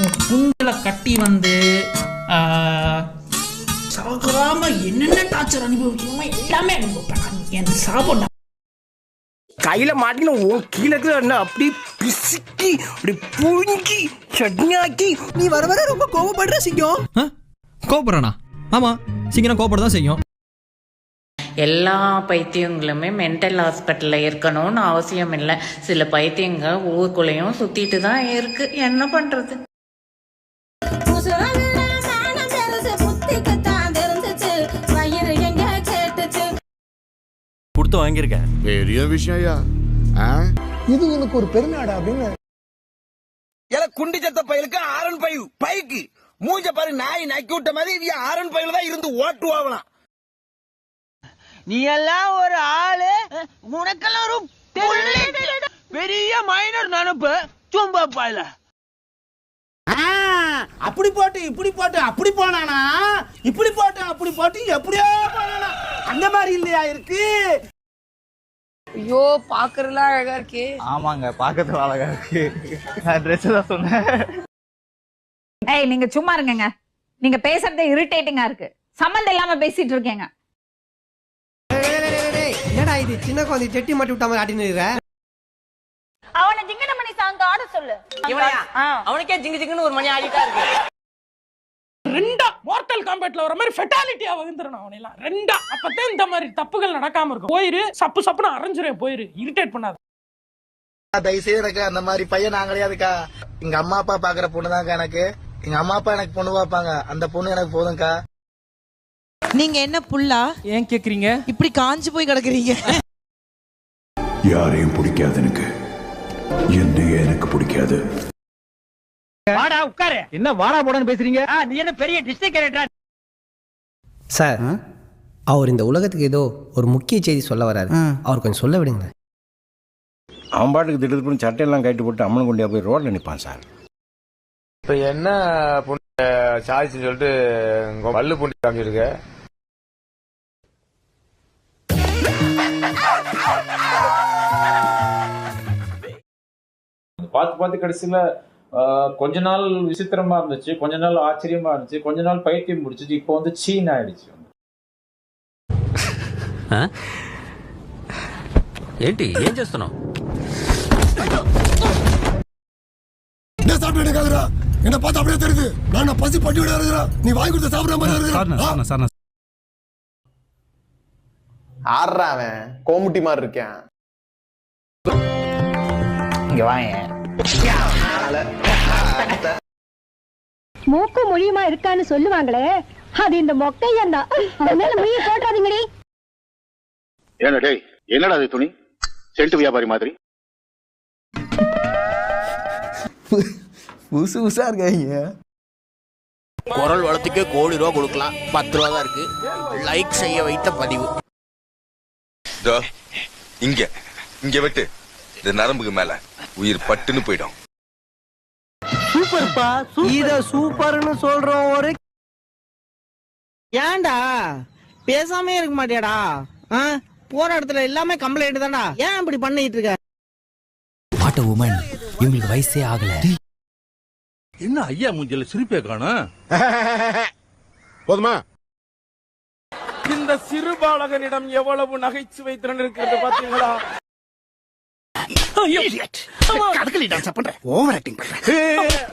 குண்டில கட்டி வந்து சாகாம என்னென்ன டார்ச்சர் அனுபவிக்கணுமோ எல்லாமே அனுபவிப்பேன். என் சாப்பிட கையில மாட்டின கீழே அப்படி பிசுக்கி அப்படி புழுங்கி சட்னியாக்கி. நீ வர வர ரொம்ப கோவப்படுற சிங்கம். கோபப்படுறானா? ஆமா, சிங்கம் கோபப்பட தான் செய்யும். எல்லா பைத்தியங்களுமே மென்டல் ஹாஸ்பிட்டலில் இருக்கணும்னு அவசியம் இல்லை. சில பைத்தியங்க ஊருக்குள்ளேயும் சுத்திட்டு தான் இருக்கு. என்ன பண்றது? கொடுத்து வாங்கியிருக்கேன். பெரிய விஷயம். இது உனக்கு ஒரு பெருநாடா அப்படின்னு குண்டி சத்த பயிலுக்கு ஆரன் பைக்கு மூஞ்ச பாரு, நாய் நக்கி விட்ட மாதிரி ஆரன் பயில தான் இருந்து ஓட்டுவாங்களாம். நீ எல்லாம் ஒரு ஆளு, உனக்கெல்லாம் ஒரு பெரிய மைனர் நினைப்பு சும்பா பாயில. அப்படி போட்டு இப்படி போட்டு அப்படி போனானா, இப்படி போட்டு அப்படி போட்டு எப்படியோ போனானா, அந்த மாதிரி இல்லையா இருக்கு. ஐயோ, பாக்குறதுலாம் அழகா இருக்கு. ஆமாங்க, பாக்கிறதுல அழகா இருக்கு. நான் ட்ரெஸ் தான் சொன்னேன். ஏய், நீங்க சும்மா இருங்கங்க. நீங்க பேசுறதே இரிட்டேட்டிங்கா இருக்கு. சம்பந்தம் இல்லாம பேசிட்டு இருக்கீங்க. என்னடா இது, சின்ன குழந்தை செட்டி மாட்டி விட்ட மாதிரி ஆட்டினு. அவனை ஜிங்கன மணி சாங் ஆட சொல்லு. அவனுக்கே ஜிங்கு ஜிங்குன்னு ஒரு மணி ஆடிட்டா இருக்கு. ரெண்டா மார்டல் காம்பேட்ல வர மாதிரி ஃபெட்டாலிட்டியா வந்துறணும் அவனெல்லாம் ரெண்டா. அப்பதான் இந்த மாதிரி தப்புகள் நடக்காம இருக்கும். போயிரு, சப்பு சப்புன்னு அரைஞ்சிரும். போயிரு, இரிட்டேட் பண்ணாத. தயவுசெய்து எனக்கு அந்த மாதிரி பையன் நான் கிடையாதுக்கா. எங்க அம்மா அப்பா பாக்குற பொண்ணுதான்க்கா எனக்கு. எங்க அம்மா அப்பா எனக்கு பொண்ணு பாப்பாங்க, அந்த பொண்ணு எனக்கு போதும்க்கா. நீங்க என்ன புல்லா? ஏன் கேக்குறீங்க? இப்படி காஞ்சு போய் கிடக்குறீங்க. யாரையும் பிடிக்காது எனக்கு, என்னையே எனக்கு பிடிக்காது. வாடா உட்காரு. என்ன வாடா போடான்னு பேசுறீங்க? நீ என்ன பெரிய டிஸ்ட்ரிக்ட் கேரக்டர் சார்? அவர் இந்த உலகத்துக்கு ஏதோ ஒரு முக்கிய செய்தி சொல்ல வராரு. அவர் கொஞ்சம் சொல்ல விடுங்க. அவன் பாட்டுக்கு திட்டு பண்ணி சட்டையெல்லாம் கட்டி போட்டு அம்மன் கொண்டியா போய் ரோட்ல நிப்பான் சார். இப்ப என்ன சாய்ஸ்ன்னு சொல்லிட்டு பல்லு பூண்டி காமிச்சிருக்க. பார்த்து கடைசியில கொஞ்ச நாள் விசித்திரமா இருந்துச்சு, கொஞ்ச நாள் ஆச்சரியமா இருந்துச்சு, கொஞ்ச நாள் பைத்தியம் முடிச்சிச்சு, இப்போ வந்து சீன் ஆயிடுச்சு. ఏంటి ఏం చేస్తున్నావు? என்ன பார்த்து அப்படியே தெரியுது. நான் பசி பட்டி விட இருக்கிறேன். நீ வாங்கி கொடுத்த சாப்பிடுற மாதிரி ஆடுறான் கோமுட்டி மாதிரி இருக்கேன். இங்க வாங்க. மூக்கு மொழியுமா இருக்கான்னு சொல்லுவாங்களே, அது இந்த மொக்கையன் தான். அதனால மொழியை போட்டாதீங்கடி. ஏன்னா டேய், என்னடா அது துணி சென்ட் வியாபாரி மாதிரி புதுசு புதுசா இருக்காங்க. குரல் வளத்துக்கே ₹1,00,00,000 கொடுக்கலாம். 10 ரூபா தான் இருக்கு. லைக் செய்ய வைத்த பதிவு. இங்க இங்க விட்டு இந்த நரம்புக்கு மேல உயிர் பட்டுன்னு போயிடும். சூப்பர்ப்பா. இத சூப்பர்னு சொல்றோம். ஒரு ஏன்டா பேசாமே இருக்க மாட்டியாடா? போற இடத்துல எல்லாமே கம்ப்ளைண்ட் தான்டா. ஏன் இப்படி பண்ணிட்டு இருக்க? What a woman. இவங்களுக்கு வயசே ஆகல. என்ன ஐயா மூஞ்சில சிரிப்பே காணோம். போதுமா? இந்த சிறு பாலகனிடம் எவ்வளவு நகைச்சுவை திறன் இருக்கிறது பாத்தீங்களா?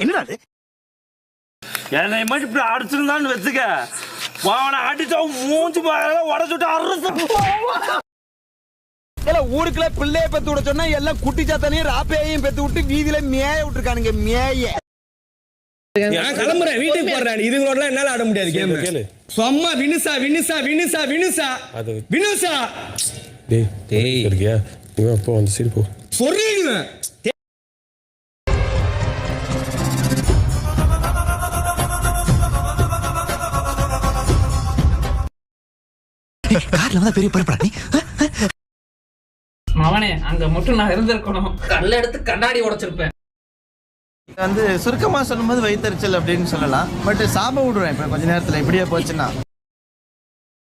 என்னடா என்னை மட்டும் இப்படி அடிச்சிருந்தான்னு வச்சுக்க, அவனை அடிச்சா மூஞ்சி உடச்சுட்டு அரசு. ஊருக்குள்ள பிள்ளைய பெத்து விட சொன்னா எல்லாம் குட்டி சாத்தானையும் ராப்பையையும் பெத்து விட்டு வீதியில மேய விட்டுருக்கானுங்க. மேய கிளம்புறேன், வீட்டுக்கு போறேன். இதுங்களோட என்னால ஆட முடியாது கேளு. சும்மா வினுசா வினுசா வினுசா வினுசா வினுசா. டேய் இருக்கியா? போ அந்த சைடு போ. சொல்லிடுவேன். கார்ல வந்தா பெரிய பரப்படா நீ. அவனே அங்க மட்டும் நான் இருந்திருக்கணும். கல்ல எடுத்து கண்ணாடி உடைச்சிருப்பேன். வந்து சுருக்கமா சொல்லும்போது வயிற்றுச்சல் அப்படின்னு சொல்லலாம். பட் சாப விடுவேன் இப்ப கொஞ்ச நேரத்துல இப்படியே போச்சுன்னா.